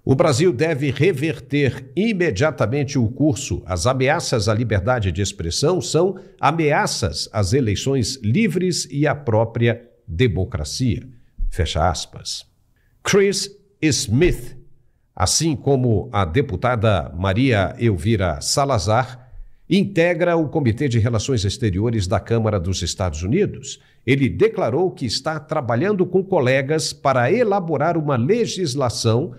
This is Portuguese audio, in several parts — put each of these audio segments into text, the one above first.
O Brasil deve reverter imediatamente o curso. As ameaças à liberdade de expressão são ameaças às eleições livres e à própria democracia. Fecha aspas. Chris Smith, assim como a deputada Maria Elvira Salazar, integra o Comitê de Relações Exteriores da Câmara dos Estados Unidos. Ele declarou que está trabalhando com colegas para elaborar uma legislação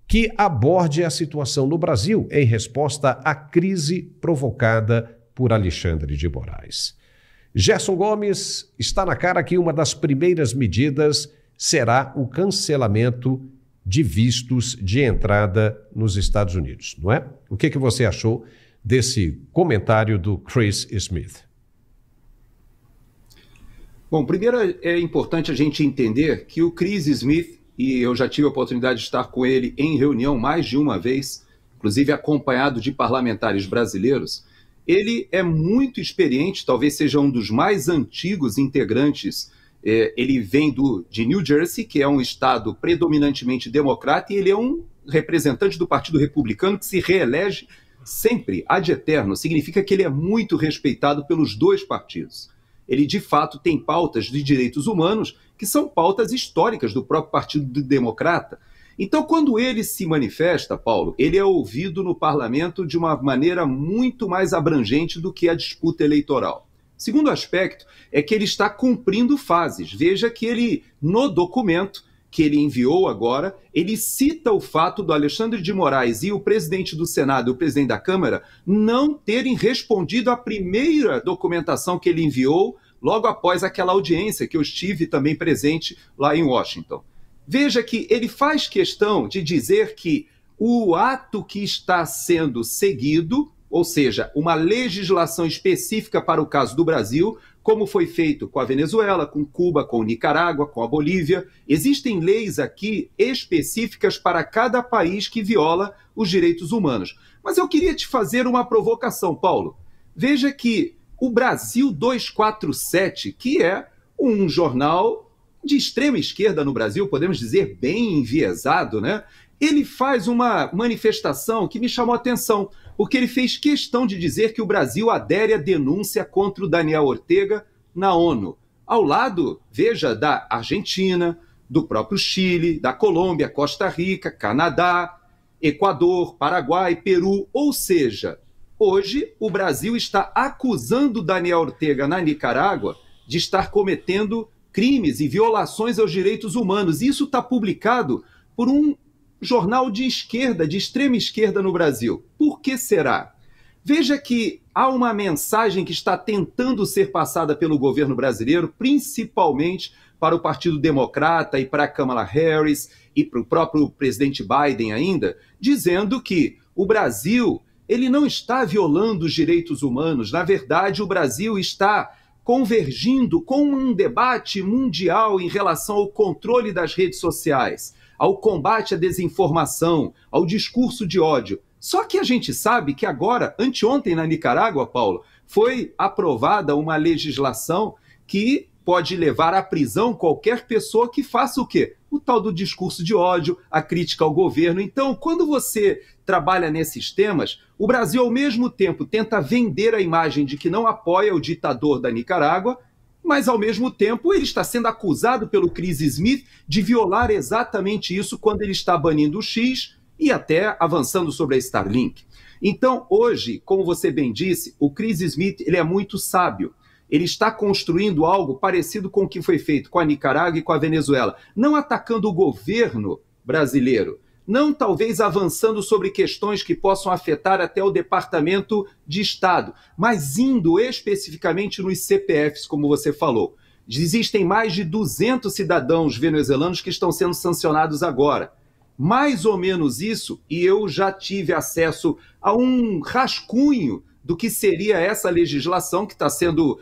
que aborde a situação no Brasil em resposta à crise provocada por Alexandre de Moraes. Gerson Gomes, está na cara que uma das primeiras medidas será o cancelamento de vistos de entrada nos Estados Unidos, não é? O que você achou desse comentário do Chris Smith? Bom, primeiro é importante a gente entender que o Chris Smith, e eu já tive a oportunidade de estar com ele em reunião mais de uma vez, inclusive acompanhado de parlamentares brasileiros, ele é muito experiente, talvez seja um dos mais antigos integrantes. Ele vem de New Jersey, que é um estado predominantemente democrata, e ele é um representante do Partido Republicano que se reelege sempre, ad eterno. Significa que ele é muito respeitado pelos dois partidos. Ele, de fato, tem pautas de direitos humanos que são pautas históricas do próprio Partido Democrata. Então, quando ele se manifesta, Paulo, ele é ouvido no parlamento de uma maneira muito mais abrangente do que a disputa eleitoral. Segundo aspecto é que ele está cumprindo fases. Veja que ele, no documento que ele enviou agora, ele cita o fato do Alexandre de Moraes e o presidente do Senado e o presidente da Câmara não terem respondido à primeira documentação que ele enviou logo após aquela audiência que eu estive também presente lá em Washington. Veja que ele faz questão de dizer que o ato que está sendo seguido, ou seja, uma legislação específica para o caso do Brasil, como foi feito com a Venezuela, com Cuba, com Nicarágua, com a Bolívia. Existem leis aqui específicas para cada país que viola os direitos humanos. Mas eu queria te fazer uma provocação, Paulo. Veja que o Brasil 247, que é um jornal de extrema esquerda no Brasil, podemos dizer bem enviesado, né? Ele faz uma manifestação que me chamou a atenção, porque ele fez questão de dizer que o Brasil adere à denúncia contra o Daniel Ortega na ONU, ao lado, veja, da Argentina, do próprio Chile, da Colômbia, Costa Rica, Canadá, Equador, Paraguai, Peru. Ou seja, hoje o Brasil está acusando o Daniel Ortega na Nicarágua de estar cometendo crimes e violações aos direitos humanos. Isso está publicado por um jornal de esquerda, de extrema esquerda no Brasil. Por que será? Veja que há uma mensagem que está tentando ser passada pelo governo brasileiro, principalmente para o Partido Democrata e para a Kamala Harris e para o próprio presidente Biden ainda, dizendo que o Brasil ele não está violando os direitos humanos. Na verdade, o Brasil está convergindo com um debate mundial em relação ao controle das redes sociais, ao combate à desinformação, ao discurso de ódio. Só que a gente sabe que agora, anteontem na Nicarágua, Paulo, foi aprovada uma legislação que pode levar à prisão qualquer pessoa que faça o quê? O tal do discurso de ódio, a crítica ao governo. Então, quando você trabalha nesses temas, o Brasil, ao mesmo tempo, tenta vender a imagem de que não apoia o ditador da Nicarágua, mas, ao mesmo tempo, ele está sendo acusado pelo Chris Smith de violar exatamente isso quando ele está banindo o X e até avançando sobre a Starlink. Então, hoje, como você bem disse, o Chris Smith ele é muito sábio. Ele está construindo algo parecido com o que foi feito com a Nicarágua e com a Venezuela, não atacando o governo brasileiro, não talvez avançando sobre questões que possam afetar até o Departamento de Estado, mas indo especificamente nos CPFs, como você falou. Existem mais de 200 cidadãos venezuelanos que estão sendo sancionados agora. Mais ou menos isso, e eu já tive acesso a um rascunho do que seria essa legislação que está sendo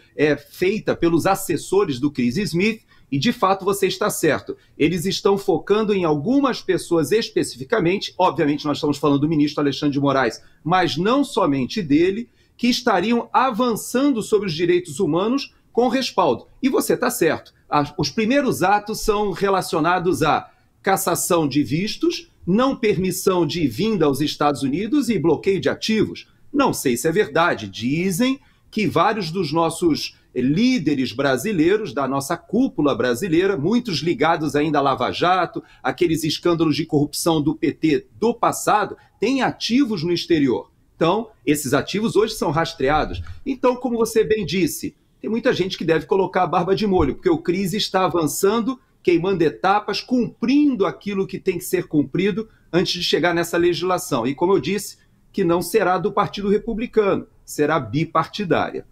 feita pelos assessores do Chris Smith, e de fato você está certo. Eles estão focando em algumas pessoas especificamente, obviamente nós estamos falando do ministro Alexandre de Moraes, mas não somente dele, que estariam avançando sobre os direitos humanos com respaldo. E você está certo. Os primeiros atos são relacionados à cassação de vistos, não permissão de vinda aos Estados Unidos e bloqueio de ativos. Não sei se é verdade. Dizem que vários dos nossos líderes brasileiros, da nossa cúpula brasileira, muitos ligados ainda à Lava Jato, aqueles escândalos de corrupção do PT do passado, têm ativos no exterior. Então, esses ativos hoje são rastreados. Então, como você bem disse, tem muita gente que deve colocar a barba de molho, porque o crise está avançando, queimando etapas, cumprindo aquilo que tem que ser cumprido antes de chegar nessa legislação. E, como eu disse, que não será do Partido Republicano, será bipartidária.